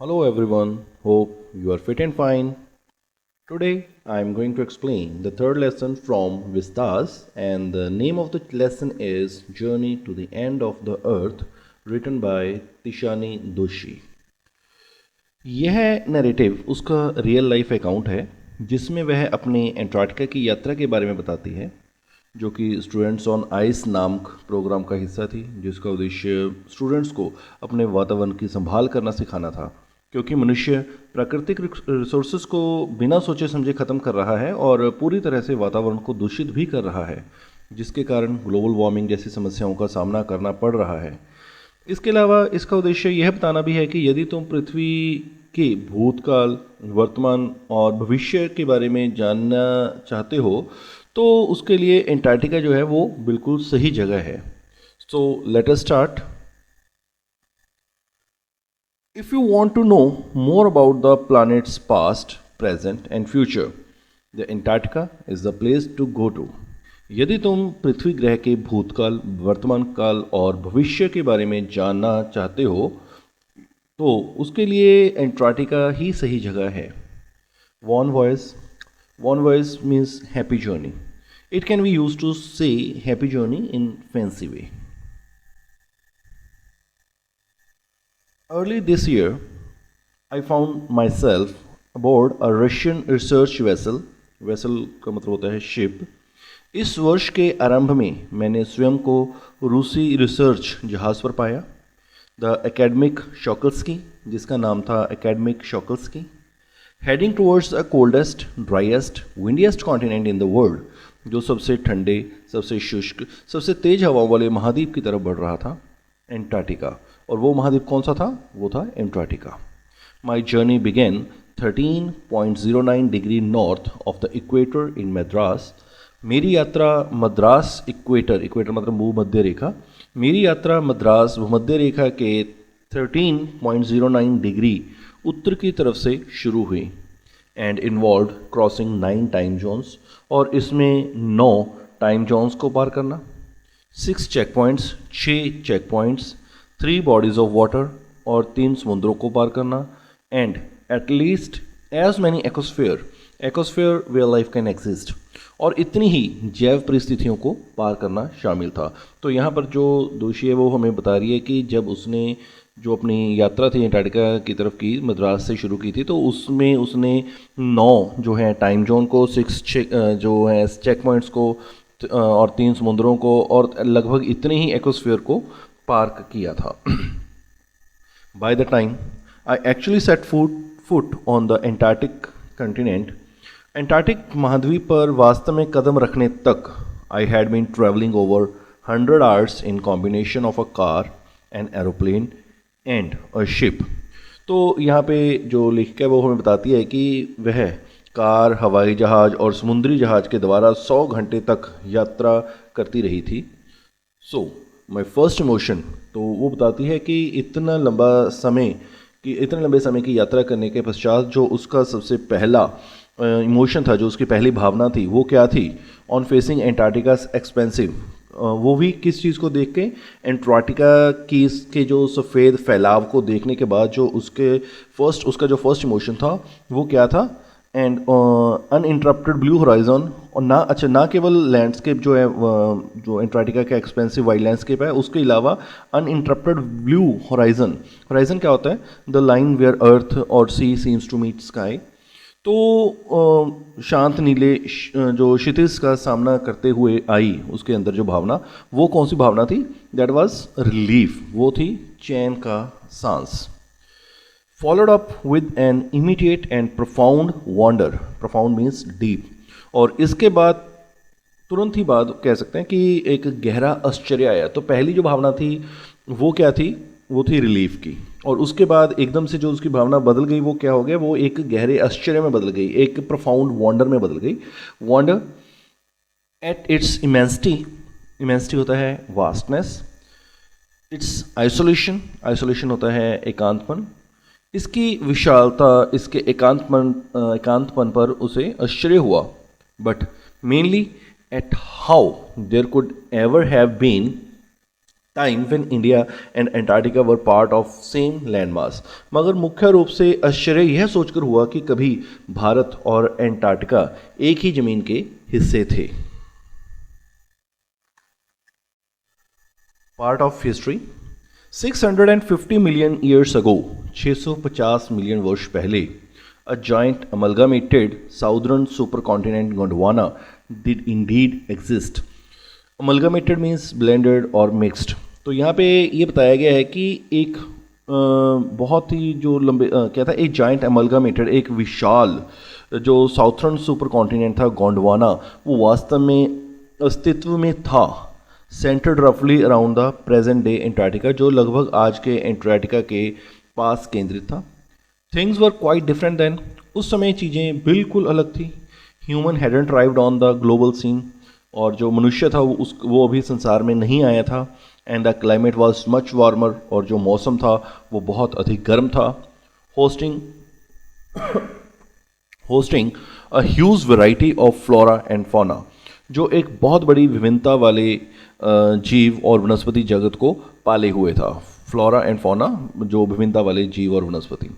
Hello everyone, hope you are fit and fine. Today I am going to explain the third lesson from Vistas, and the name of the lesson is Journey to the End of the Earth, written by Tishani Doshi. यह narrative उसका real life account है जिसमें वह अपने Antarctica की यात्रा के बारे में बताती है, जो कि स्टूडेंट्स ऑन आइस नामक प्रोग्राम का हिस्सा थी, जिसका उद्देश्य स्टूडेंट्स को अपने वातावरण की संभाल करना सिखाना था, क्योंकि मनुष्य प्राकृतिक रिसोर्सेज को बिना सोचे समझे ख़त्म कर रहा है और पूरी तरह से वातावरण को दूषित भी कर रहा है, जिसके कारण ग्लोबल वार्मिंग जैसी समस्याओं का सामना करना पड़ रहा है। इसके अलावा इसका उद्देश्य यह बताना भी है कि यदि तुम पृथ्वी के भूतकाल, वर्तमान और भविष्य के बारे में जानना चाहते हो तो उसके लिए एंटार्क्टिका जो है वो बिल्कुल सही जगह है। So let us start. If you want to know more about the planet's past, present and future, the Antarctica is the place to go to. यदि तुम पृथ्वी ग्रह के भूतकाल, वर्तमान काल और भविष्य के बारे में जानना चाहते हो तो उसके लिए एंटार्क्टिका ही सही जगह है। One voice means happy journey. It can be used to say happy journey in fancy way. Early this year, I found myself aboard a Russian research vessel. Vessel का मतलब होता है शिप। इस वर्ष के आरंभ में मैंने स्वयं को रूसी रिसर्च जहाज़ पर पाया, द एकेडमिक शॉकल्स्की, जिसका नाम था Akademik Shokalskiy, heading towards the coldest, driest, windiest continent in the world, जो सबसे ठंडे, सबसे शुष्क, सबसे तेज हवाओं वाले महाद्वीप की तरफ बढ़ रहा था, एंटार्क्टिका। और वो महाद्वीप कौन सा था? वो था Antarctica. My journey began 13.09 degree north of the equator in Madras. मेरी यात्रा मद्रास इक्वेटर मतलब भूमध्य रेखा, मेरी यात्रा मद्रास भूमध्य रेखा के 13.09 डिग्री उत्तर की तरफ से शुरू हुई and involve crossing 9 time zones, और इसमें 9 टाइम जोन्स को पार करना, 6 check points, 6 check points, 3 bodies of water और 3 समुद्रों को पार करना, and at least as many ecosphere where life can exist, और इतनी ही जैव परिस्थितियों को पार करना शामिल था। तो यहाँ पर जो दोषी है वो हमें बता रही है कि जब उसने जो अपनी यात्रा थी एंटार्क्टिका की तरफ की, मद्रास से शुरू की थी, तो उसमें उसने 9 जो है टाइम जोन को, 6 जो है चेक पॉइंट्स को और 3 समुद्रों को और लगभग इतने ही एकोस्फेयर को पार किया था। By the time I actually set foot on the Antarctic continent, Antarctic महाद्वीप पर वास्तव में कदम रखने तक I had been travelling over 100 hours in combination of a car, an aeroplane and a ship. तो यहाँ पे जो लेखिका है वो हमें बताती है कि वह कार, हवाई जहाज़ और समुद्री जहाज़ के द्वारा 100 घंटे तक यात्रा करती रही थी। सो माई फर्स्ट इमोशन, तो वो बताती है कि इतने लंबे समय की यात्रा करने के पश्चात जो उसका सबसे पहला इमोशन था, जो उसकी पहली भावना थी, वो क्या थी? ऑन फेसिंग एंटार्क्टिका एक्सपेंसिव, वो भी किस चीज़ को देख के? एंटार्क्टिका की इसके जो सफ़ेद फैलाव को देखने के बाद जो उसका जो फर्स्ट इमोशन था वो क्या था? एंड अनइंटरप्टेड ब्लू हॉराइजन, और ना केवल लैंडस्केप जो है जो एंटार्क्टिका का एक्सपेंसिव वाइल्ड लैंडस्केप है, उसके अलावा अनइंटरप्टेड ब्लू हॉराइजन क्या होता है? द लाइन वेयर अर्थ और सी सीम्स टू मीट स्काई। तो शांत नीले जो क्षितिज का सामना करते हुए आई उसके अंदर जो भावना, वो कौन सी भावना थी? दैट वाज रिलीफ, वो थी चैन का सांस। Followed up with an immediate and profound wonder, profound means deep, और इसके बाद तुरंत ही बाद कह सकते हैं कि एक गहरा आश्चर्य आया। तो पहली जो भावना थी वो क्या थी? वो थी रिलीफ की, और उसके बाद एकदम से जो उसकी भावना बदल गई वो क्या हो गया? वो एक गहरे आश्चर्य में बदल गई, एक प्रोफाउंड वंडर में बदल गई। वंडर एट इट्स इमेंसिटी होता है वास्टनेस, इट्स आइसोलेशन होता है एकांतपन, इसकी विशालता, इसके एकांतपन पर उसे आश्चर्य हुआ, but mainly at how there could ever have been time when India and Antarctica were part of same landmass. मगर मुख्य रूप से आश्चर्य यह सोचकर हुआ कि कभी भारत और अंटार्कटिका एक ही जमीन के हिस्से थे। Part of history. 650 million years ago, 650 million वर्ष पहले, a joint amalgamated southern supercontinent Gondwana did indeed exist. Amalgamated means blended और मिक्स्ड। तो यहाँ पे ये बताया गया है कि एक बहुत ही जो लंबे क्या था, एक जॉइंट अमलगामेटेड, एक विशाल जो साउथर्न सुपर कॉन्टिनेंट था गोंडवाना, वो वास्तव में अस्तित्व में था, सेंटर्ड रफली around the present day Antarctica, जो लगभग आज के एंटार्कटिका के पास केंद्रित था। Things were quite different then, उस समय चीज़ें बिल्कुल अलग थी। Human hadn't arrived on the global scene, और जो मनुष्य था वो अभी संसार में नहीं आया था। And the climate was much warmer, और जो मौसम था वो बहुत अधिक गर्म था। Hosting a huge variety of flora and fauna, जो एक बहुत बड़ी विभिन्नता वाले जीव और वनस्पति जगत को पाले हुए था। फ्लोरा एंड फौना, जो विभिन्नता वाले जीव और वनस्पति।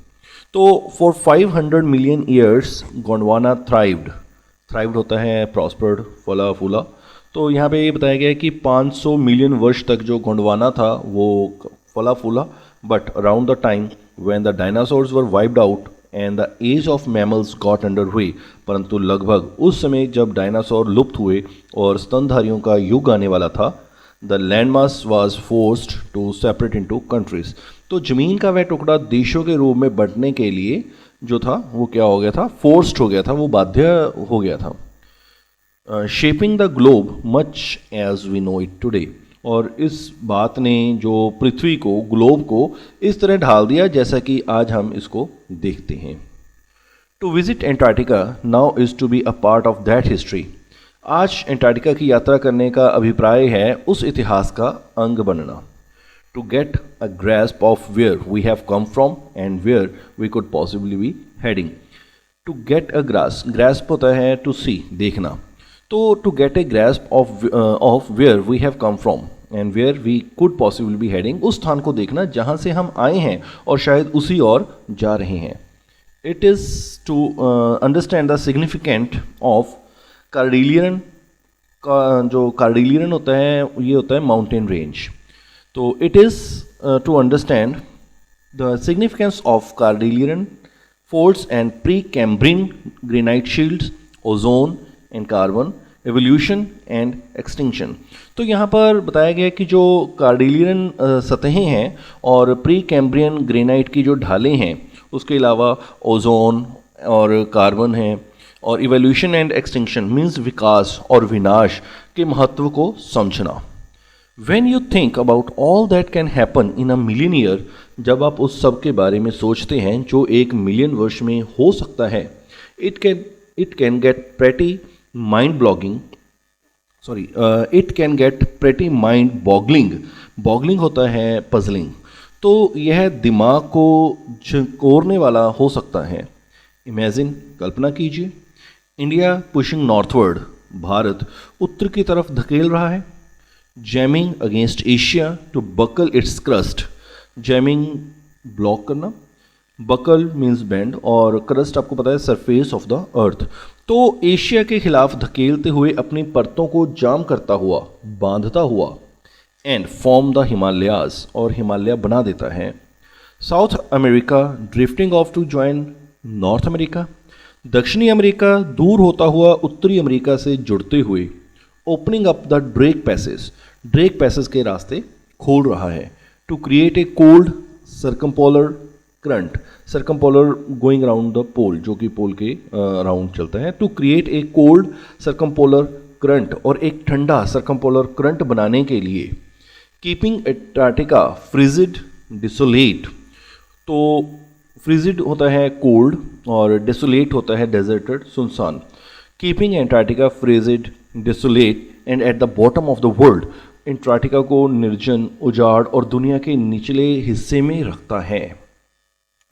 तो for 500 million years Gondwana thrived होता है प्रॉस्पर्ड, फला फूला। तो यहाँ पे ये बताया गया है कि 500 मिलियन वर्ष तक जो गोंडवाना था वो फला फूला, but around the time when the dinosaurs were wiped out and the age of mammals got under way, परंतु लगभग उस समय जब डायनासोर लुप्त हुए और स्तनधारियों का युग आने वाला था, the landmass was forced to separate into countries. तो जमीन का वह टुकड़ा देशों के रूप में बंटने के लिए जो था वो क्या हो गया था, फोर्स्ड हो गया था, वो बाध्य हो गया था। Shaping the globe much as we know it today, और इस बात ने जो पृथ्वी को, ग्लोब को इस तरह ढाल दिया जैसा कि आज हम इसको देखते हैं। To visit Antarctica now is to be a part of that history. आज एंटार्कटिका की यात्रा करने का अभिप्राय है उस इतिहास का अंग बनना। To get a grasp of where we have come from and where we could possibly be heading. To get a grasp होता है टू सी, देखना। तो to get a grasp of where we have come from and where we could possibly be heading, उस स्थान को देखना जहाँ से हम आए हैं और शायद उसी ओर जा रहे हैं। It is to understand the significant of Cordilleran का, जो कार्डिलियन होता है ये होता है माउंटेन रेंज। तो it is to understand the significance of Cordilleran folds and Precambrian granite shields, ozone and carbon, evolution and extinction. तो यहाँ पर बताया गया कि जो कार्डिलियन सतहें हैं और प्री कैम्ब्रियन ग्रेनाइट की जो ढालें हैं, उसके अलावा ओजोन और कार्बन है, और इवोल्यूशन एंड एक्सटिंक्शन मीन्स विकास और विनाश के महत्व को समझना। When you think about all that can happen in a million year, जब आप उस सब के बारे में सोचते हैं जो 1 मिलियन वर्ष में हो सकता है, it can get pretty mind-boggling. It can get pretty mind-boggling. Boggling होता है puzzling. तो यह दिमाग को झकोरने वाला हो सकता है। Imagine, कल्पना कीजिए, इंडिया पुशिंग नॉर्थवर्ड, भारत उत्तर की तरफ धकेल रहा है। Jamming against Asia to buckle its crust, jamming block करना, बकल मीन्स बैंड, और क्रस्ट आपको पता है सरफेस ऑफ द अर्थ। तो एशिया के खिलाफ धकेलते हुए अपनी परतों को जाम करता हुआ, बांधता हुआ, एंड फॉर्म द हिमालयाज, और हिमालय बना देता है। South America drifting off to join North America, दक्षिणी अमेरिका दूर होता हुआ उत्तरी अमेरिका से जुड़ते हुए, opening up the Drake passage के रास्ते खोल रहा है। To create a cold circumpolar current, circumpolar going around the pole, जो कि पोल के अराउंड चलता है। To create a cold circumpolar current, और एक ठंडा सर्कमपोलर करंट बनाने के लिए। कीपिंग एंटार्कटिका फ्रिजिड डिसोलेट, तो फ्रिजिड होता है कोल्ड और डिसोलेट होता है डेजर्टेड, सुनसान। Keeping Antarctica frigid desolate and at the bottom of the world, Antarctica को निर्जन, उजाड़ और दुनिया के निचले हिस्से में रखता है।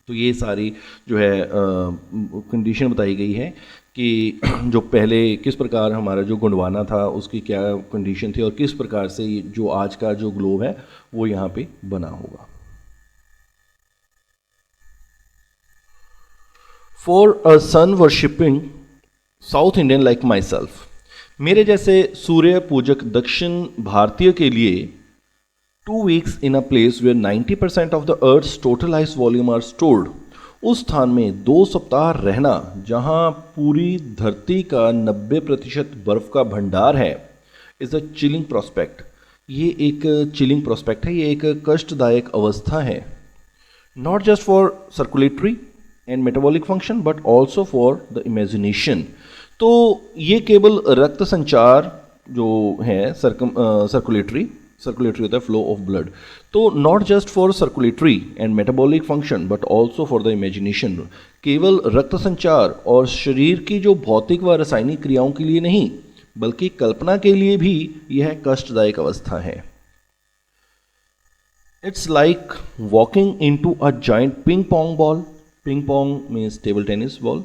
तो ये सारी जो है कंडीशन बताई गई है कि जो पहले किस प्रकार हमारा जो गोंडवाना था उसकी क्या कंडीशन थी और किस प्रकार से जो आज का जो ग्लोब है वो यहाँ पे बना होगा। For a sun worshipping South Indian like myself, मेरे जैसे सूर्य पूजक दक्षिण भारतीय के लिए 2 weeks in a place where 90% of the Earth's total ice volume are stored, उस स्थान में 2 सप्ताह रहना जहां पूरी धरती का 90% बर्फ का भंडार है, इज अ चिलिंग प्रोस्पेक्ट। ये एक चिलिंग प्रोस्पेक्ट है, ये एक कष्टदायक अवस्था है। Not just for circulatory and metabolic function but also for the imagination. तो ये केवल रक्त संचार जो है सर्कुलेटरी होता है फ्लो ऑफ ब्लड, तो not just for circulatory and metabolic function but also for the imagination, केवल रक्त संचार और शरीर की जो भौतिक व रासायनिक क्रियाओं के लिए नहीं बल्कि कल्पना के लिए भी यह कष्टदायक अवस्था है। It's like walking into a giant ping pong ball, ping pong means table tennis ball.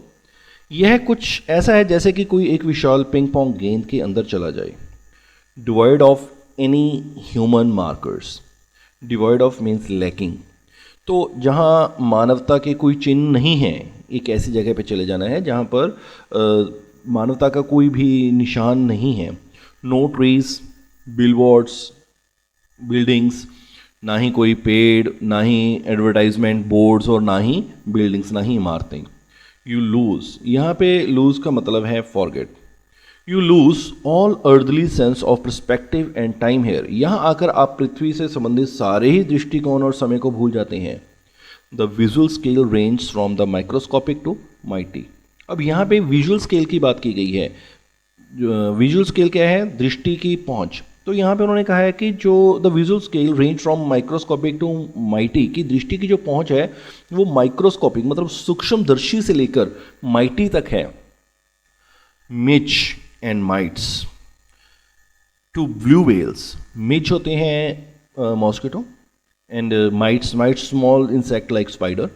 यह कुछ ऐसा है जैसे कि कोई एक विशाल पिंग पोंग गेंद के अंदर चला जाए, devoid of any human markers. Devoid of means lacking, तो जहाँ मानवता के कोई चिन्ह नहीं है, एक ऐसी जगह पे चले जाना है जहाँ पर मानवता का कोई भी निशान नहीं है। नो ट्रीज, बिलबोर्ड्स, बिल्डिंग्स, ना ही कोई पेड़, ना ही एडवर्टाइजमेंट बोर्ड्स और ना ही बिल्डिंग्स, ना ही इमारतें। यू लूज, यहाँ पे लूज का मतलब है forget. You lose all earthly sense of perspective and time here, यहाँ आकर आप पृथ्वी से संबंधित सारे ही दृष्टिकोण और समय को भूल जाते हैं। The visual scale range from the microscopic to mighty. अब यहाँ पे विजुअल स्केल की बात की गई है। विजुअल स्केल क्या है? दृष्टि की पहुँच। तो यहाँ पे उन्होंने कहा है कि जो the visual scale range from microscopic to mighty, की दृष्टि की जो पहुँच है वो माइक्रोस्कोपिक मतलब सूक्ष्मदर्शी से लेकर माइटी तक है। Midges and mites to blue whales, midges होते हैं mosquito and mites small insect like spider.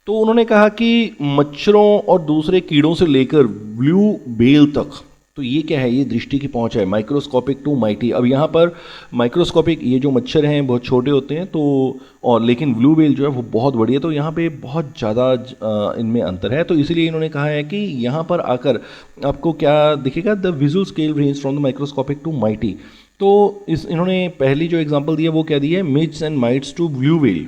तो उन्होंने कहा कि मच्छरों और दूसरे कीड़ों से लेकर ब्लू व्हेल तक, तो ये क्या है? ये दृष्टि की पहुंच है, माइक्रोस्कोपिक टू माइटी। अब यहाँ पर माइक्रोस्कोपिक ये जो मच्छर हैं बहुत छोटे होते हैं, तो और लेकिन ब्लू व्हेल जो है वो बहुत बड़ी है, तो यहाँ पे बहुत ज़्यादा इनमें अंतर है। तो इसीलिए इन्होंने कहा है कि यहाँ पर आकर आपको क्या दिखेगा? The visual scale range from the microscopic to mighty. तो इन्होंने पहली जो एग्जाम्पल दिया वो क्या दी है? Midges and mites to blue whale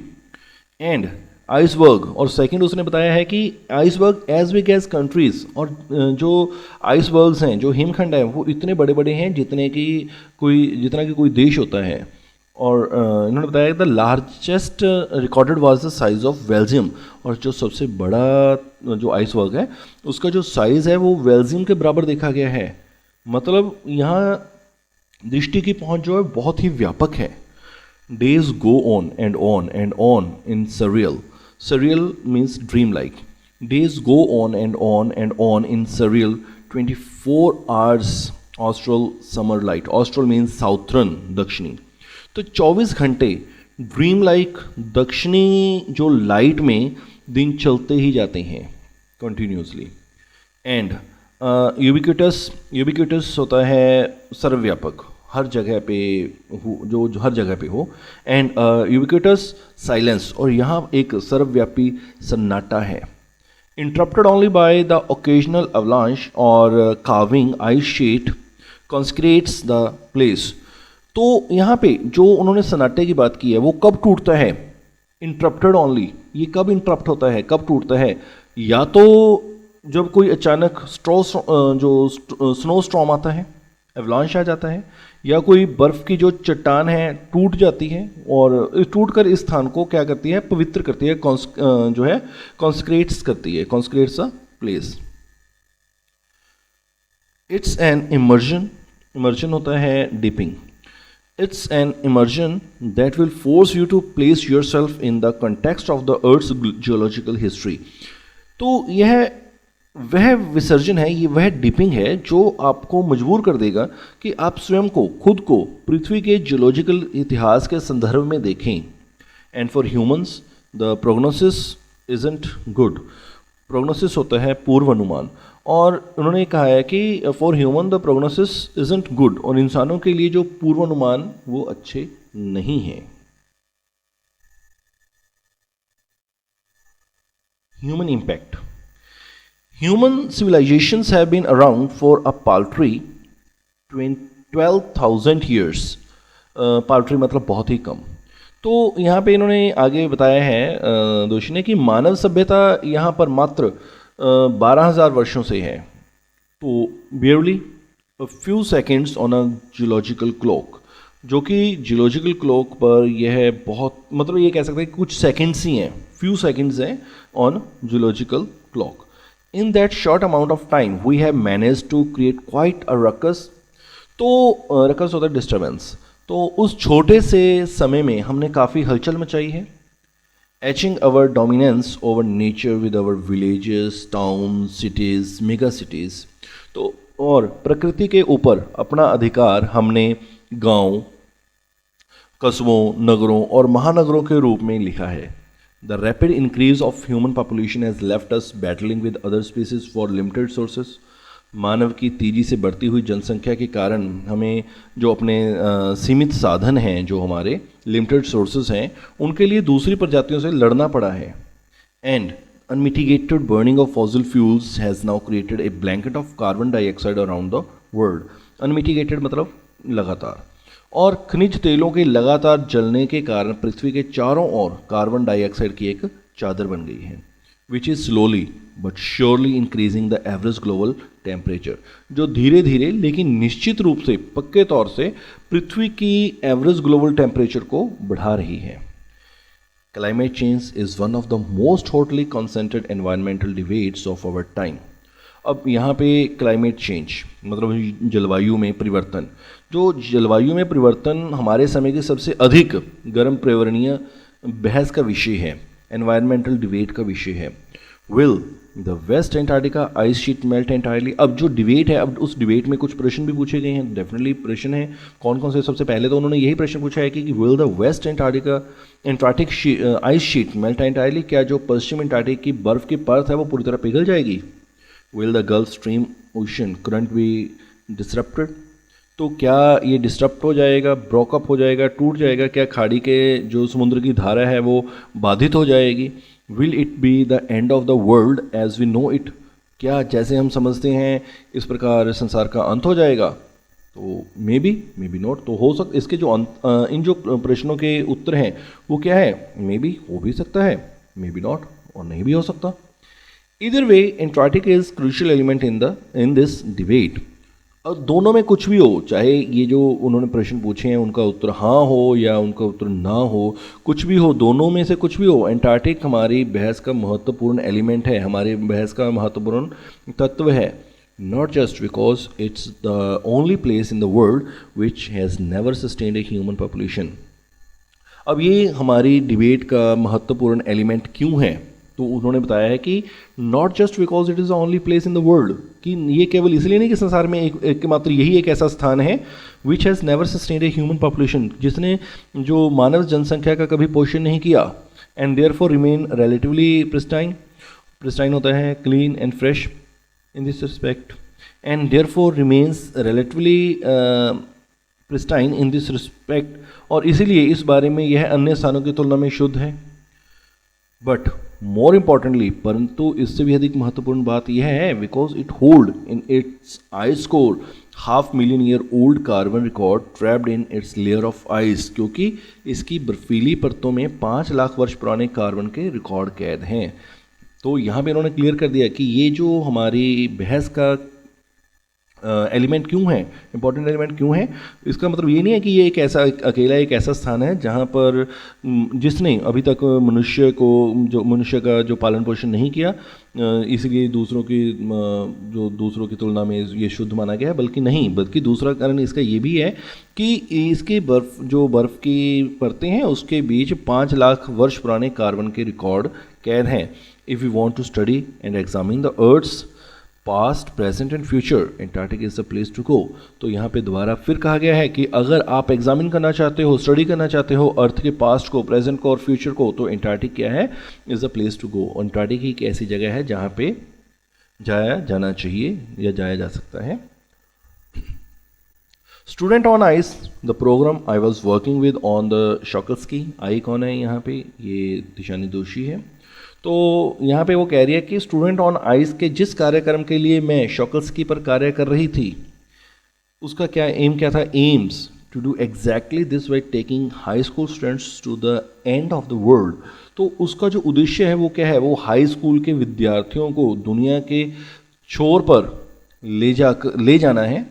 and iceberg. और सेकंड उसने बताया है कि iceberg as big as countries, और जो आइसबर्ग्स हैं, जो हिमखंड हैं, वो इतने बड़े बड़े हैं जितना कि कोई देश होता है। और इन्होंने बताया the largest recorded was the size of Belgium, और जो सबसे बड़ा जो आइसबर्ग है उसका जो साइज़ है वो बेल्जियम के बराबर देखा गया है। मतलब यहाँ दृष्टि की पहुँच जो है बहुत ही व्यापक है। Days go on and on and on in surreal. Surreal means dream-like. Days go on and on in surreal 24 hours austral summer light. Austral means southern, दक्षिणी। तो 24 घंटे ड्रीम लाइक दक्षिणी जो लाइट में दिन चलते ही जाते हैं कंटिन्यूसली। एंड यूबिक्विटस होता है सर्वव्यापक, हर जगह पे हो, जो हर जगह पे हो। एंड यूबिक्विटस साइलेंस, और यहाँ एक सर्वव्यापी सन्नाटा है। Interrupted only by the occasional avalanche और calving ice sheet consecrates the place. तो यहाँ पे जो उन्होंने सन्नाटे की बात की है वो कब टूटता है? Interrupted only. ये कब इंटरप्ट होता है, कब टूटता है? या तो जब कोई अचानक स्नो स्टॉर्म आता है, एवलांच आ जाता है, या कोई बर्फ़ की जो चट्टान है टूट जाती है और टूटकर इस स्थान को क्या करती है? पवित्र करती है, जो है कॉन्सक्रेट्स करती है, consecrates a place. It's an immersion, immersion होता है dipping. It's an immersion that will force you to place yourself in the context of the earth's geological history. तो यह वह विसर्जन है, ये वह डिपिंग है जो आपको मजबूर कर देगा कि आप स्वयं को, खुद को पृथ्वी के जियोलॉजिकल इतिहास के संदर्भ में देखें। And for humans the prognosis isn't good. Prognosis होता है पूर्वानुमान, और उन्होंने कहा है कि for human the prognosis isn't good, और इंसानों के लिए जो पूर्वानुमान वो अच्छे नहीं हैं। Human impact. Human civilizations have been around for a paltry 12,000 years। paltry मतलब बहुत ही कम। तो यहाँ पे इन्होंने आगे बताया है दोषी ने कि मानव सभ्यता यहाँ पर मात्र 12,000 वर्षों से है। तो barely a few seconds on a geological clock, जो कि जियोलॉजिकल क्लॉक पर यह बहुत, मतलब ये कह सकते हैं कुछ सेकंड्स ही हैं, फ्यू सेकंड्स हैं on geological clock. In that short amount of time we have managed to create quite a ruckus। तो ruckus होता है डिस्टर्बेंस। तो उस छोटे से समय में हमने काफ़ी हलचल मचाई है। Etching our dominance over nature with our villages, towns, cities, mega cities। तो और प्रकृति के ऊपर अपना अधिकार हमने गांव, कस्बों, नगरों और महानगरों के रूप में लिखा है। The rapid increase of human population has left us battling with other species for limited sources। मानव की तेजी से बढ़ती हुई जनसंख्या के कारण हमें जो अपने सीमित साधन हैं, जो हमारे लिमिटेड सोर्सेज हैं, उनके लिए दूसरी प्रजातियों से लड़ना पड़ा है। And unmitigated burning of fossil fuels has now created a blanket of carbon dioxide around the world। unmitigated मतलब लगातार, और खनिज तेलों के लगातार जलने के कारण पृथ्वी के चारों ओर कार्बन डाइऑक्साइड की एक चादर बन गई है, which is slowly but surely increasing the average global temperature, जो धीरे धीरे लेकिन निश्चित रूप से पक्के तौर से पृथ्वी की एवरेज ग्लोबल टेम्परेचर को बढ़ा रही है। Climate change is one of the most hotly concentrated environmental debates of our time. अब यहाँ पे क्लाइमेट चेंज मतलब जलवायु में परिवर्तन, जो जलवायु में परिवर्तन हमारे समय की सबसे अधिक गर्म पर्यावरणीय बहस का विषय है, एनवायरमेंटल डिबेट का विषय है। Will the West Antarctica ice sheet melt entirely. अब जो डिबेट है, अब उस डिबेट में कुछ प्रश्न भी पूछे गए हैं, डेफिनेटली प्रश्न है। कौन कौन से? सबसे पहले तो उन्होंने यही प्रश्न पूछा है कि will the West Antarctic ice sheet melt entirely, क्या जो पश्चिम एंटार्क्टिक की बर्फ की परत है वो पूरी तरह पिघल जाएगी? Will the Gulf Stream ocean current be disrupted, तो क्या ये डिस्टर्ब हो जाएगा, ब्रोकअप हो जाएगा, टूट जाएगा? क्या खाड़ी के जो समुद्र की धारा है वो बाधित हो जाएगी? Will it be the end of the world as we know it, क्या जैसे हम समझते हैं इस प्रकार संसार का अंत हो जाएगा? तो मे बी नॉट। तो हो सकता, इसके जो इन जो प्रश्नों के उत्तर हैं वो क्या है? मे बी हो भी सकता है, मे बी नॉट, और नहीं भी हो सकता। Either way, Antarctica is crucial element in this debate। और दोनों में कुछ भी हो, चाहे ये जो उन्होंने प्रश्न पूछे हैं उनका उत्तर हाँ हो या उनका उत्तर ना हो, कुछ भी हो, दोनों में से कुछ भी हो, एंटार्क्टिक हमारी बहस का महत्वपूर्ण एलिमेंट है, हमारी बहस का महत्वपूर्ण तत्व है। Not just because it's the only place in the world which has never sustained a human population। अब ये हमारी डिबेट का महत्वपूर्ण एलिमेंट क्यों है? तो उन्होंने बताया है कि not just because it is the only place in the world, कि ये केवल इसलिए नहीं कि संसार में एक मात्र यही एक ऐसा स्थान है which has never sustained a human population, जिसने जो मानव जनसंख्या का कभी पोषण नहीं किया। And therefore remain relatively pristine, pristine होता है clean and fresh in this respect, and therefore remains relatively pristine in this respect, और इसीलिए इस बारे में यह अन्य स्थानों की तुलना में शुद्ध है। बट मोर इम्पॉर्टेंटली, परंतु इससे भी अधिक महत्वपूर्ण बात यह है, because it hold in its ice core 500,000 year old carbon record trapped in its layer of ice, क्योंकि इसकी बर्फीली परतों में 5 लाख वर्ष पुराने कार्बन के रिकॉर्ड कैद हैं। तो यहाँ पे इन्होंने क्लियर कर दिया कि ये जो हमारी बहस का एलिमेंट क्यों है, इंपॉर्टेंट एलिमेंट क्यों है। इसका मतलब ये नहीं है कि ये एक ऐसा अकेला एक ऐसा स्थान है जहाँ पर जिसने अभी तक मनुष्य का जो पालन पोषण नहीं किया, इसलिए दूसरों की तुलना में ये शुद्ध माना गया है, बल्कि दूसरा कारण इसका ये भी है कि इसके बर्फ़ की परतें हैं उसके बीच 5 लाख वर्ष पुराने कार्बन के रिकॉर्ड कैद हैं। If you want to study and examine the earth's past, present and future, Antarctica is the place to go. तो यहाँ पे दोबारा फिर कहा गया है कि अगर आप एग्जामिन करना चाहते हो, स्टडी करना चाहते हो अर्थ के पास्ट को, प्रेजेंट को और फ्यूचर को, तो एंटार्क्टिका क्या है, is the place to go. Antarctica एक ऐसी जगह है जहाँ पे जाया जाना चाहिए या जाया जा सकता है। Student on ice, the program I was working with on the Shokalskiy. आई कौन है यहाँ पे, ये दिशानी दोषी है। तो यहाँ पे वो कह रही है कि स्टूडेंट ऑन आइस के जिस कार्यक्रम के लिए मैं शॉकल्स्की पर कार्य कर रही थी, उसका क्या एम क्या था, aims to do exactly this by taking high school students to the end of the world. तो उसका जो उद्देश्य है वो क्या है, वो हाई स्कूल के विद्यार्थियों को दुनिया के छोर पर ले जाना है,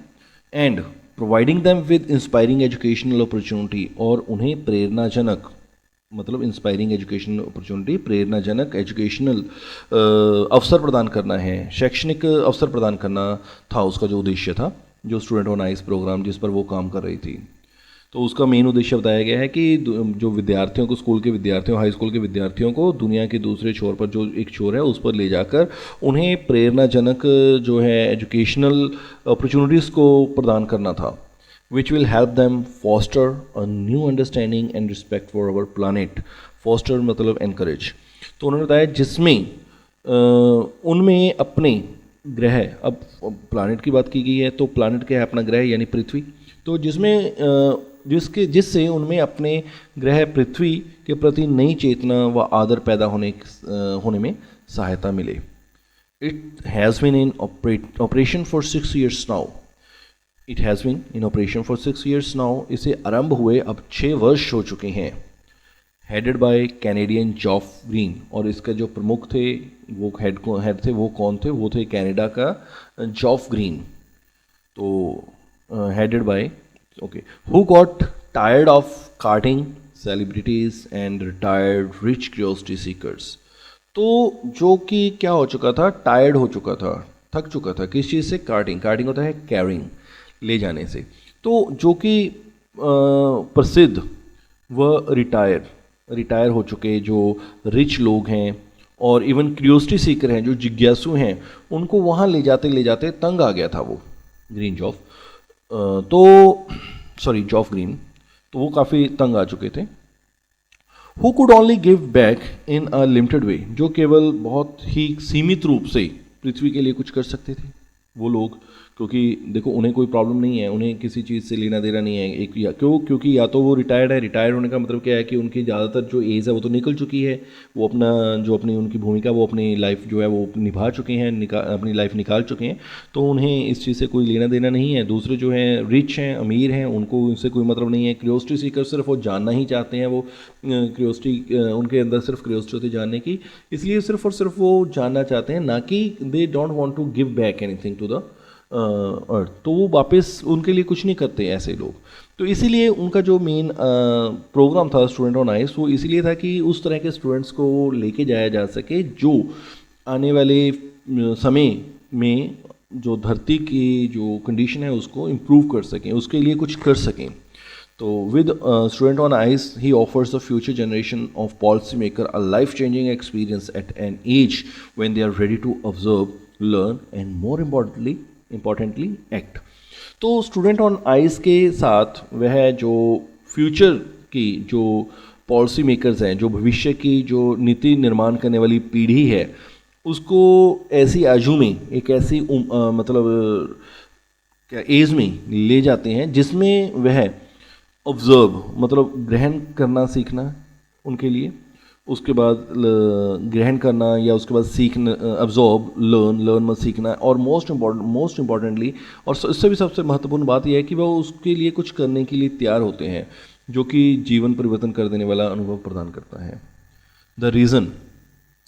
and providing them with inspiring educational opportunity, और उन्हें प्रेरणाजनक, मतलब इंस्पायरिंग एजुकेशनल अपॉर्चुनिटी, प्रेरणाजनक एजुकेशनल अवसर प्रदान करना है, शैक्षणिक अवसर प्रदान करना था उसका जो उद्देश्य था, जो स्टूडेंट ऑन आइस प्रोग्राम जिस पर वो काम कर रही थी। तो उसका मेन उद्देश्य बताया गया है कि जो विद्यार्थियों को, स्कूल के विद्यार्थियों, हाई स्कूल के विद्यार्थियों को दुनिया के दूसरे छोर पर, जो एक छोर है उस पर ले जाकर उन्हें प्रेरणाजनक जो है एजुकेशनल अपॉर्चुनिटीज़ को प्रदान करना था, which will help them foster a new understanding and respect for our planet. Foster मतलब एनकरेज। तो उन्होंने बताया जिसमें उनमें अपने ग्रह, अब प्लानट की बात की गई है तो प्लानट क्या है, अपना ग्रह यानी पृथ्वी। तो जिससे उनमें अपने ग्रह पृथ्वी के प्रति नई चेतना व आदर पैदा होने में सहायता मिले। It has been in operation for 6 years now. It has been in operation for 6 years now. इसे आरंभ हुए अब 6 वर्ष हो चुके हैं। Headed by Canadian Geoff Green, और इसका जो प्रमुख थे, वो हेड थे, वो कौन थे, वो थे कनाडा का जॉफ ग्रीन। तो headed by, okay, who got tired of carting celebrities and retired rich curiosity seekers. तो जो कि क्या हो चुका था, टायर्ड हो चुका था, थक चुका था किस चीज़ से, कार्टिंग होता है कैरिंग, ले जाने से। तो जो कि प्रसिद्ध व रिटायर हो चुके जो रिच लोग हैं और इवन क्यूरियोसिटी सीकर हैं, जो जिज्ञासु हैं, उनको वहाँ ले जाते तंग आ गया था वो जॉफ ग्रीन। तो वो काफ़ी तंग आ चुके थे। Who could only give back in a limited way, जो केवल बहुत ही सीमित रूप से पृथ्वी के लिए कुछ कर सकते थे वो लोग। क्योंकि देखो उन्हें कोई प्रॉब्लम नहीं है, उन्हें किसी चीज़ से लेना देना नहीं है। क्योंकि या तो वो रिटायर्ड है, रिटायर्ड होने का मतलब क्या है कि उनकी ज़्यादातर जो एज है वो तो निकल चुकी है, वो अपनी उनकी भूमिका, वो अपनी लाइफ जो है वो निभा चुके हैं, अपनी लाइफ निकाल चुके हैं। तो उन्हें इस चीज़ से कोई लेना देना नहीं है। दूसरे जो हैं रिच हैं, अमीर हैं, उनको उनसे कोई मतलब नहीं है। क्यूरियोसिटी सीकर सिर्फ वो जानना ही चाहते हैं, वो उनके अंदर सिर्फ क्यूरियोसिटी होती है जानने की, इसलिए सिर्फ और सिर्फ वो जानना चाहते हैं, ना कि they don't want to give back anything to the earth. तो वो वापस उनके लिए कुछ नहीं करते ऐसे लोग। तो इसीलिए उनका जो मेन प्रोग्राम था स्टूडेंट ऑन आइस, वो इसीलिए था कि उस तरह के स्टूडेंट्स को लेके जाया जा सके जो आने वाले समय में जो धरती की जो कंडीशन है उसको इम्प्रूव कर सकें, उसके लिए कुछ कर सकें। तो with student on ice he offers the future generation of policy maker a life changing experience at an age when they are ready to observe, learn and more importantly act. तो student on ice के साथ वह जो future की जो policy makers हैं, जो भविष्य की जो नीति निर्माण करने वाली पीढ़ी है, उसको ऐसी आयु में, एक ऐसी क्या एज में ले जाते हैं जिसमें वह ऑब्जर्व मतलब ग्रहण करना सीखना उनके लिए, उसके बाद ग्रहण करना या उसके बाद सीखना, अब्जॉर्ब, लर्न में सीखना, और मोस्ट इम्पॉर्टेंटली और इससे भी सबसे महत्वपूर्ण बात यह है कि वह उसके लिए कुछ करने के लिए तैयार होते हैं, जो कि जीवन परिवर्तन कर देने वाला अनुभव प्रदान करता है। The reason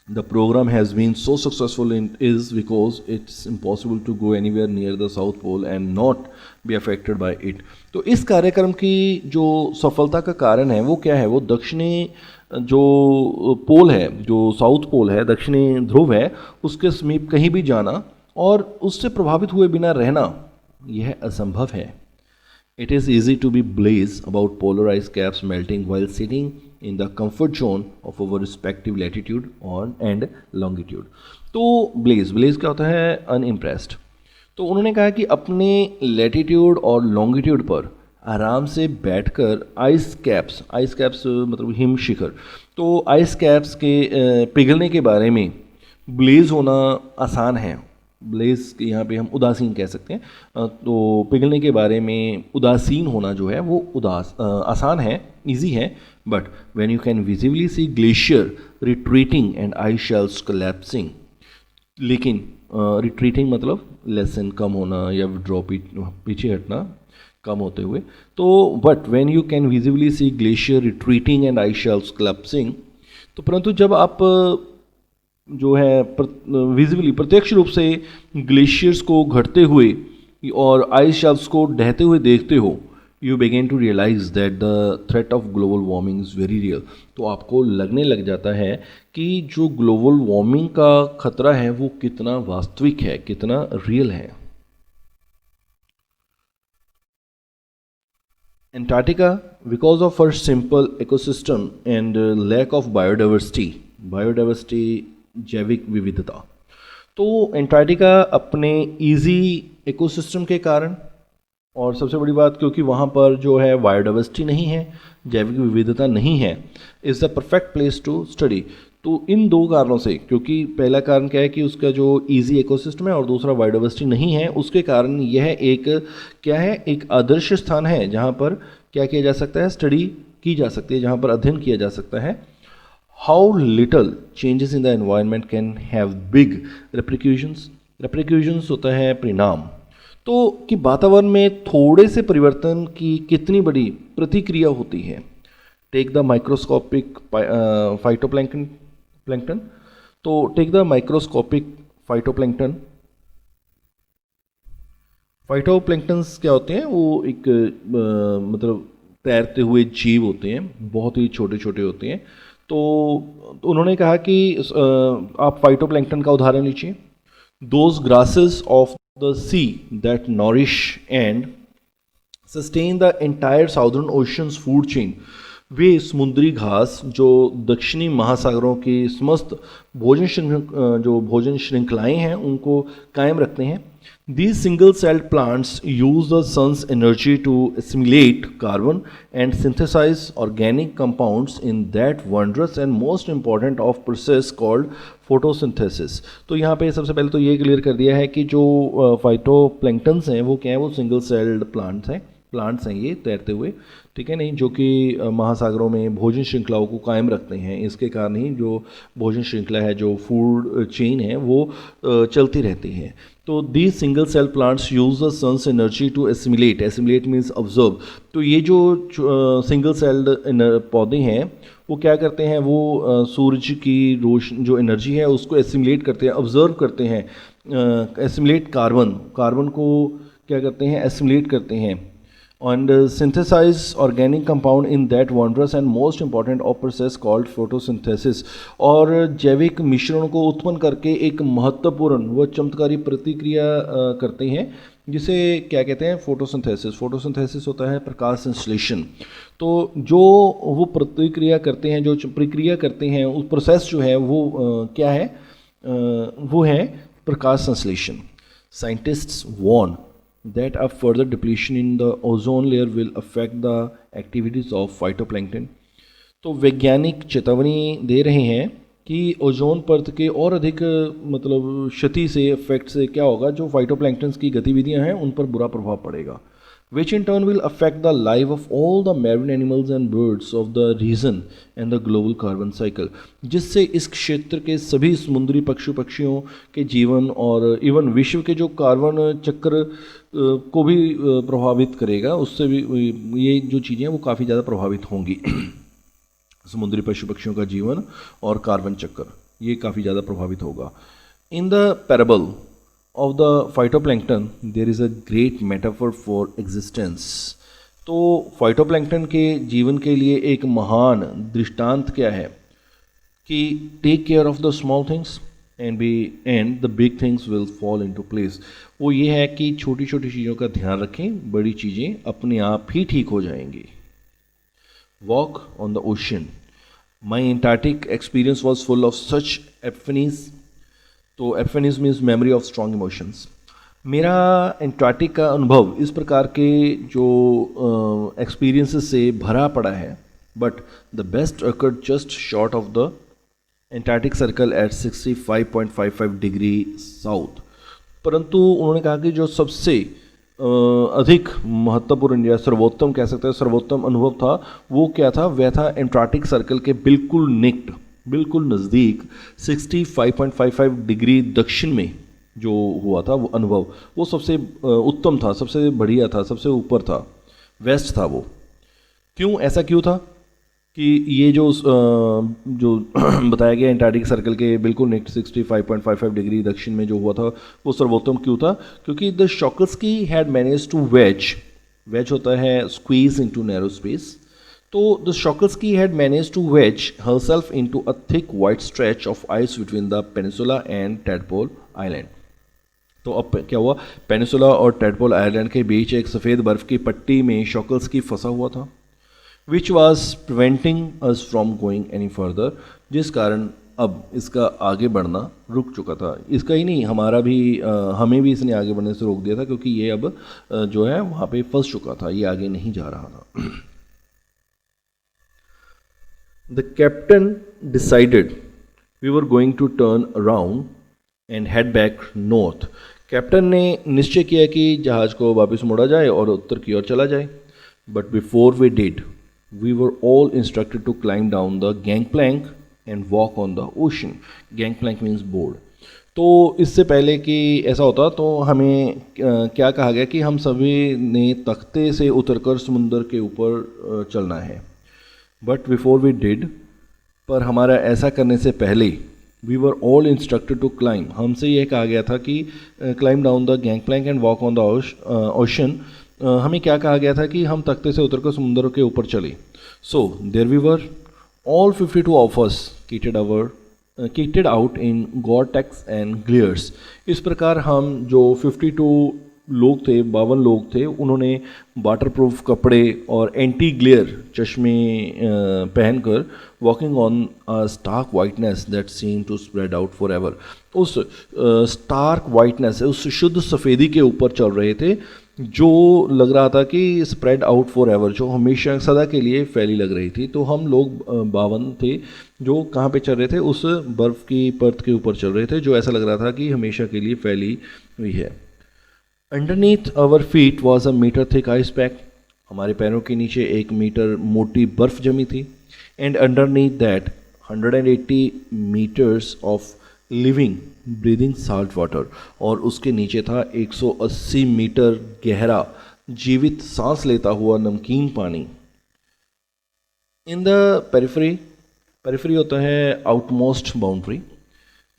the program has been so successful is because it's impossible to go anywhere near the South Pole and not be affected by it। तो इस कार्यक्रम की जो सफलता का कारण है वो क्या है, वो दक्षिणी जो पोल है, जो साउथ पोल है, दक्षिणी ध्रुव है, उसके समीप कहीं भी जाना और उससे प्रभावित हुए बिना रहना यह असंभव है। It is easy to be blazed about polar ice caps melting while sitting in the comfort zone of our respective latitude और and longitude. तो ब्लेज क्या होता है? अनइम्प्रेस्ड. तो उन्होंने कहा कि अपने लैटिट्यूड और लॉन्गिट्यूड पर आराम से बैठकर आइस कैप्स मतलब हिम शिखर, तो आइस कैप्स के पिघलने के बारे में ब्लेज होना आसान है. ब्लेज यहाँ पे हम उदासीन कह सकते हैं. तो पिघलने के बारे में उदासीन होना जो है वो आसान है, इजी है. But when you can visibly see glacier retreating and ice shelves collapsing, लेकिन रिट्रीटिंग मतलब लेसन कम होना या विड्रॉ पीछे हटना कम होते हुए. तो but when you can visibly see glacier retreating and ice shelves collapsing, तो परंतु जब आप जो है विजिबली प्रत्यक्ष रूप से ग्लेशियर्स को घटते हुए और आइस शेल्फ्स को ढहते हुए देखते हो, you begin to realise that the threat of global warming is very real. तो आपको लगने लग जाता है कि जो ग्लोबल वार्मिंग का खतरा है वो कितना वास्तविक है, कितना रियल है. Antarctica, because of her simple ecosystem and lack of biodiversity जैविक विविधता. तो एंटार्क्टिका अपने इजी इकोसिस्टम के कारण और सबसे बड़ी बात क्योंकि वहाँ पर जो है बायोडाइवर्सिटी नहीं है, जैविक विविधता नहीं है, is the perfect place to study. तो इन दो कारणों से, क्योंकि पहला कारण क्या है कि उसका जो इजी इकोसिस्टम है और दूसरा बायोडाइवर्सिटी नहीं है, उसके कारण यह एक क्या है, एक आदर्श स्थान है जहाँ पर क्या किया जा सकता है, स्टडी की जा सकती है, जहाँ पर अध्ययन किया जा सकता है. How little changes in the environment can have big repercussions होता है परिणाम. तो कि वातावरण में थोड़े से परिवर्तन की कितनी बड़ी प्रतिक्रिया होती है. Take the microscopic phytoplankton. तो take the microscopic phytoplankton. Phytoplanktons क्या होते हैं? वो एक मतलब तैरते हुए जीव होते हैं, बहुत ही छोटे छोटे होते हैं. तो उन्होंने कहा कि आप फाइटोप्लैंक्टन का उदाहरण लीजिए. Those grasses of the sea that nourish and sustain the entire southern oceans food chain. वे समुद्री घास जो दक्षिणी महासागरों की समस्त भोजन श्रृंखलाएं हैं उनको कायम रखते हैं. These single-celled plants use the sun's energy to assimilate carbon and synthesize organic compounds in that wondrous and most important of process called photosynthesis. तो यहाँ पे सबसे पहले तो ये क्लियर कर दिया है कि जो फाइटोप्लैंक्टन्स हैं वो क्या है, वो सिंगल सेल्ड प्लांट्स हैं ये तैरते हुए, ठीक है नहीं, जो कि महासागरों में भोजन श्रृंखलाओं को कायम रखते हैं. इसके कारण ही जो भोजन श्रृंखला है, जो फूड चेन है, वो चलती रहती है. तो these single cell plants use the sun's energy to assimilate means observe. तो ये जो सिंगल सेल्ड पौधे हैं वो क्या करते हैं, वो सूरज की रोशनी जो एनर्जी है उसको एसिमिलेट करते हैं, ऑब्जर्व करते हैं. एसिमिलेट कार्बन को क्या करते हैं, एसिमिलेट करते हैं. and synthesize organic compound in that wondrous and most important of process called photosynthesis. और जैविक मिश्रण को उत्पन्न करके एक महत्वपूर्ण व चमत्कारी प्रतिक्रिया करते हैं जिसे क्या कहते हैं, फोटोसिंथेसिस होता है प्रकाश संश्लेषण. तो जो वो प्रतिक्रिया करते हैं, जो प्रक्रिया करते हैं, उस प्रोसेस जो है वो क्या है, वो है प्रकाश संश्लेषण. Scientists warn that a further depletion in the ozone layer will affect the activities of phytoplankton. तो वैज्ञानिक चेतावनी दे रहे हैं कि ओजोन परत के और अधिक मतलब क्षति से, इफेक्ट से क्या होगा, जो फाइटोप्लैंक्टन्स की गतिविधियां हैं उन पर बुरा प्रभाव पड़ेगा. which in turn will affect the life of all the marine animals and birds of the region and the global carbon cycle. जिससे इस क्षेत्र के सभी समुद्री पक्षियों के जीवन और इवन विश्व के जो कार्बन चक्र को भी प्रभावित करेगा. उससे भी ये जो चीज़ें हैं वो काफ़ी ज़्यादा प्रभावित होंगी. समुद्री पक्षियों का जीवन और कार्बन चक्र ये काफ़ी ज़्यादा प्रभावित होगा. In the parable of the phytoplankton there is a great metaphor for existence. तो फाइटोप्लैंक्टन के जीवन के लिए एक महान दृष्टांत क्या है कि take care of the small things and the big things will fall into place. वो ये है कि छोटी छोटी चीज़ों का ध्यान रखें, बड़ी चीज़ें अपने आप ही ठीक हो जाएंगी. Walk on the ocean. My Antarctic experience was full of such epiphanies. तो epiphanies means memory of strong emotions. मेरा एंटार्क्टिक का अनुभव इस प्रकार के जो एक्सपीरियंसेस से भरा पड़ा है। But the best occurred just short of the Antarctic circle eight 65.55 degree south. परंतु उन्होंने कहा कि जो सबसे अधिक महत्वपूर्ण या सर्वोत्तम कह सकते हैं सर्वोत्तम अनुभव था वो क्या था, वह था एंटार्क्टिक सर्कल के बिल्कुल निकट, बिल्कुल नज़दीक 65.55 डिग्री दक्षिण में जो हुआ था वो अनुभव, वो सबसे उत्तम था, सबसे बढ़िया था, सबसे ऊपर था, वेस्ट था वो। क्यों, ऐसा क्यों था कि ये जो बताया गया एंटार्क्टिक सर्कल के बिल्कुल निकट 65.55 डिग्री दक्षिण में जो हुआ था वो सर्वोत्तम क्यों था? क्योंकि the Shokalskiy had manage to wedge होता है स्क्वीज इनटू नैरो स्पेस। तो the Shokalskiy had manage to wedge herself into a thick white stretch of ice between the peninsula and Tadpole Island. तो अब क्या हुआ, पेनिसुला और tadpole island के बीच एक सफ़ेद बर्फ़ की पट्टी में शॉकस्की फंसा हुआ था, which was preventing us from going any further, जिस कारण अब इसका आगे बढ़ना रुक चुका था। इसका ही नहीं, हमारा भी हमें भी इसने आगे बढ़ने से रोक दिया था, क्योंकि ये अब जो है वहाँ पे फंस चुका था, ये आगे नहीं जा रहा था। The captain decided we were going to turn around and head back north. Captain ने निश्चय किया कि जहाज़ को वापस मोड़ा जाए और उत्तर की ओर चला जाए। But before we did we were all instructed to climb down the gangplank and walk on the ocean. Gangplank means board. तो इससे पहले कि ऐसा होता तो हमें क्या कहा गया कि हम सभी ने तख्ते से उतरकर समुंदर के ऊपर चलना है। बट बिफोर वी डिड, पर हमारा ऐसा करने से पहले, we were all instructed to climb, हमसे यह कहा गया था कि climb down the gangplank and walk on the ocean. हमें क्या कहा गया था कि हम तख्ते से उतरकर समुद्र के ऊपर चले। So there we were all 52 of us kitted out in Gore-Tex and glares. इस प्रकार हम जो 52 लोग थे, 52 लोग थे, उन्होंने वाटरप्रूफ कपड़े और एंटी ग्लेयर चश्मे पहनकर walking on a stark whiteness that seem to spread out forever, उस स्टार्क वाइटनेस, उस शुद्ध सफ़ेदी के ऊपर चल रहे थे जो लग रहा था कि स्प्रेड आउट फॉर एवर, जो हमेशा सदा के लिए फैली लग रही थी। तो हम लोग 52 थे जो कहाँ पे चल रहे थे, उस बर्फ़ की परत के ऊपर चल रहे थे जो ऐसा लग रहा था कि हमेशा के लिए फैली हुई है। Underneath our feet was a metre thick ice pack, हमारे पैरों के नीचे 1 मीटर मोटी बर्फ़ जमी थी। And underneath that 180 metres of living breathing salt water, और उसके नीचे था 180 मीटर गहरा जीवित सांस लेता हुआ नमकीन पानी। इन द पेरिफेरी होता है outmost boundary.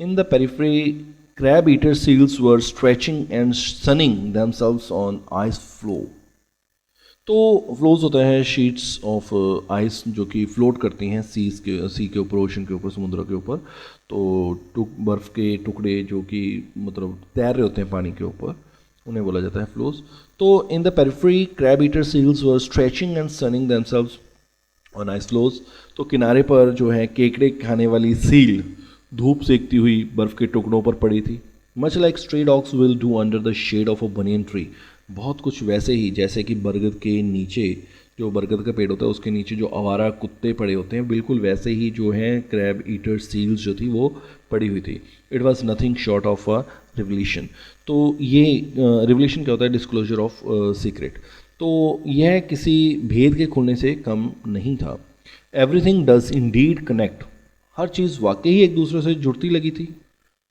In the periphery crabeater seals were stretching and sunning themselves on ice floe. तो फ्लोज होता है शीट्स ऑफ आइस जो कि फ्लोट करती हैं सी के ऊपर, ओशन के ऊपर, समुद्र के ऊपर। तो बर्फ़ के टुकड़े जो कि मतलब तैर रहे होते हैं पानी के ऊपर, उन्हें बोला जाता है फ्लोज। तो in the periphery crabeater seals were stretching and sunning themselves on ice floes. तो किनारे पर जो है केकड़े खाने वाली सील धूप सेकती हुई बर्फ़ के टुकड़ों पर पड़ी थी। Much like stray dogs will do under the shade of a banyan tree, बहुत कुछ वैसे ही जैसे कि बरगद के नीचे, जो बरगद का पेड़ होता है उसके नीचे जो आवारा कुत्ते पड़े होते हैं, बिल्कुल वैसे ही जो है क्रैब ईटर सील्स जो थी वो पड़ी हुई थी। It was nothing short of a revelation. तो ये रिवलेशन क्या होता है? Disclosure of secret. तो यह किसी भेद के खुलने से कम नहीं था। एवरीथिंग डज इंडीड कनेक्ट, हर चीज़ वाकई एक दूसरे से जुड़ती लगी थी।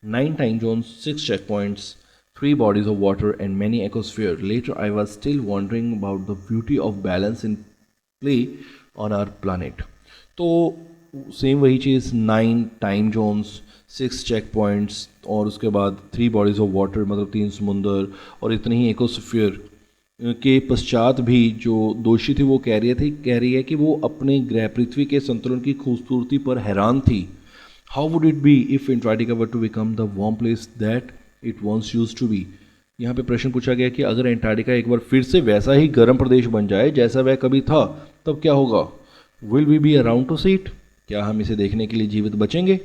9 time zones, 6 check points, 3 bodies of water and many ecosphere. Later I was still wondering about the beauty of balance in play on our planet. तो सेम वही चीज़, 9 टाइम जोन्स, 6 चेक पॉइंट्स और उसके बाद 3 bodies of water, मतलब 3 समुंदर और इतने ही एकोस्फीयर के पश्चात भी जो दोषी थी वो कह रही है कि वो अपने ग्रह पृथ्वी के संतुलन की खूबसूरती पर हैरान थी। How would it be if Antarctica were to become the warm place that it once use to be. यहाँ पे प्रश्न पूछा गया कि अगर एंटार्क्टिका एक बार फिर से वैसा ही गर्म प्रदेश बन जाए जैसा वह कभी था, तब क्या होगा? Will we be around to see it? क्या हम इसे देखने के लिए जीवित बचेंगे?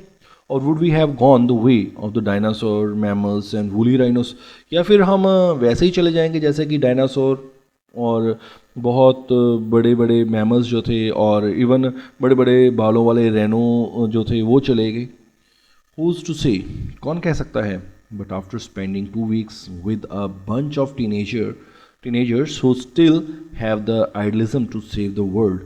और would we have gone the way of the dinosaur, mammals and woolly rhinos, या फिर हम वैसे ही चले जाएंगे जैसे कि डायनासोर और बहुत बड़े बड़े मैमल्स जो थे, और इवन बड़े बड़े बालों वाले रेनो जो थे वो चले गए। Who's to say? कौन कह सकता है? But after spending 2 weeks with a bunch of teenagers who still have the idealism to save the world,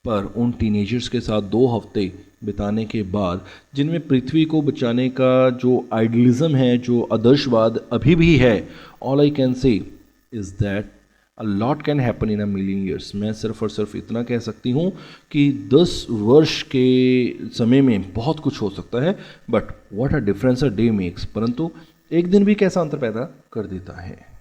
पर उन टीनेजर्स के साथ 2 हफ्ते बिताने के बाद, जिनमें पृथ्वी को बचाने का जो आइडियलिज्म है, जो आदर्शवाद अभी भी है, all I can say is that a lot can happen in a million years. मैं सिर्फ और सिर्फ इतना कह सकती हूँ कि 10 वर्ष के समय में बहुत कुछ हो सकता है, but what a difference a day makes, परंतु एक दिन भी कैसा अंतर पैदा कर देता है।